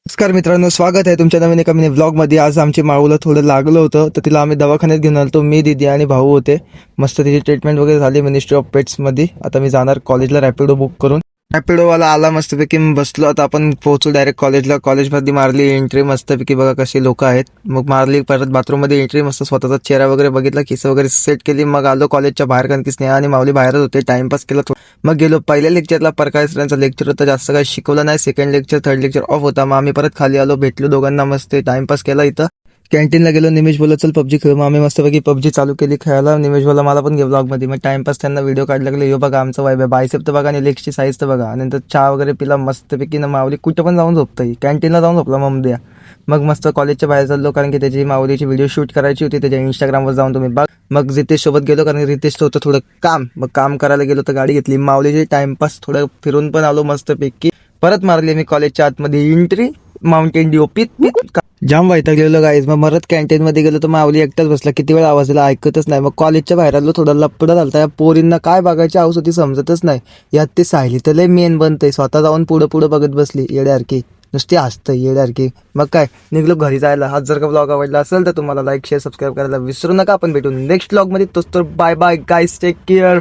नमस्कार मित्रांनो, स्वागत आहे तुमच्या नवीन एका मिनी व्लॉगमध्ये। आज आमची माऊला थोडं लागलं होतं तर तिला आम्ही दवाखान्यात घेऊन आलो। मी, दीदी आणि भाऊ होते। मस्त तिची ट्रीटमेंट वगैरे झाली मिनिस्ट्री ऑफ पेट्समध्ये। आता मी जाणार कॉलेजला रॅपिडो बुक करून। रॅपिडोवाला आला मस्तपैकी, बसलो। आता आपण पोहोचलो डायरेक्ट कॉलेजला। कॉलेजमध्ये मारली एंट्री मस्तपैकी, बघा कशी लोक आहेत। मग मारली परत बाथरूममध्ये एंट्री, मस्त स्वतःचा चेहरा वगैरे बघितला, केस वगैरे सेट केली। मग आलो कॉलेजच्या बाहेर, कारण की स्नेहा आणि माऊली बाहेरच होते, टाइमपास केला थोडा। मग गेलो पहिल्या लेक्चरला, प्रकाश सरांचा लेक्चर होता, जास्त काही शिकवलं नाही। Second lecture, third lecture of होता। मग आम्ही परत खाली आलो, भेटलो दोघांना, मस्त टाइमपास केला इथं। कॅन्टीनला गेलो, निमेश बोलला चल पबजी खेळू। मग आम्ही मस्तपैकी पबजी चालू केली खेळायला। निमेश बोलला मला पण घे व्लॉगमध्ये। मग टाइमपास त्यांना व्हिडिओ काढला लागले। यो बघा आमचा वाईब आहे, बायसेप तर बघा आणि लेगची साईज तर बघा। नंतर चहा वगैरे पिला मस्तपैकी ना। माऊली कुठं पण जाऊन झोपतंय, कॅन्टीनला जाऊन झोपला ममद्या। मग मस्त कॉलेजच्या बाहेर चाललो, कारण की त्याची माऊलीची व्हिडिओ शूट करायची होती, त्याच्या इंस्टाग्रामवर जाऊन तुम्ही बघ। मग रितेश सोबत गेलो, कारण रितेशचं होतं थोडं काम। मग काम करायला गेलो तर गाडी घेतली माऊलीची। टाइमपास थोडं फिरून पण आलो मस्तपैकी। परत मारली मी कॉलेजच्या आतमध्ये एंट्री, माउंटेन ड्यू पित पित जाम वैतागलेलो गाईज। मग परत कॅन्टीन मध्ये गेलो तर माऊली एकटाच बसला, किती वेळ आवाज दिला ऐकतच नाही। मग कॉलेजच्या बाहेर आलो, थोडा लपडा झालता। या पोरींना काय बघायची हौस होती समजतच नाही। यात ते सायली तर लय मेन बनतंय, स्वतः जाऊन पुढं पुढं बघत बसली येड्यारकी, नुसती हसतंय येड्यारकी। मग काय निघलो घरी जायला। आज जर का ब्लॉग आवडला असेल तर तुम्हाला लाईक शेअर सबस्क्राईब करायला विसरू नका। आपण भेटू नेक्स्ट ब्लॉग मध्ये, तोच तर bye bye guys, take care.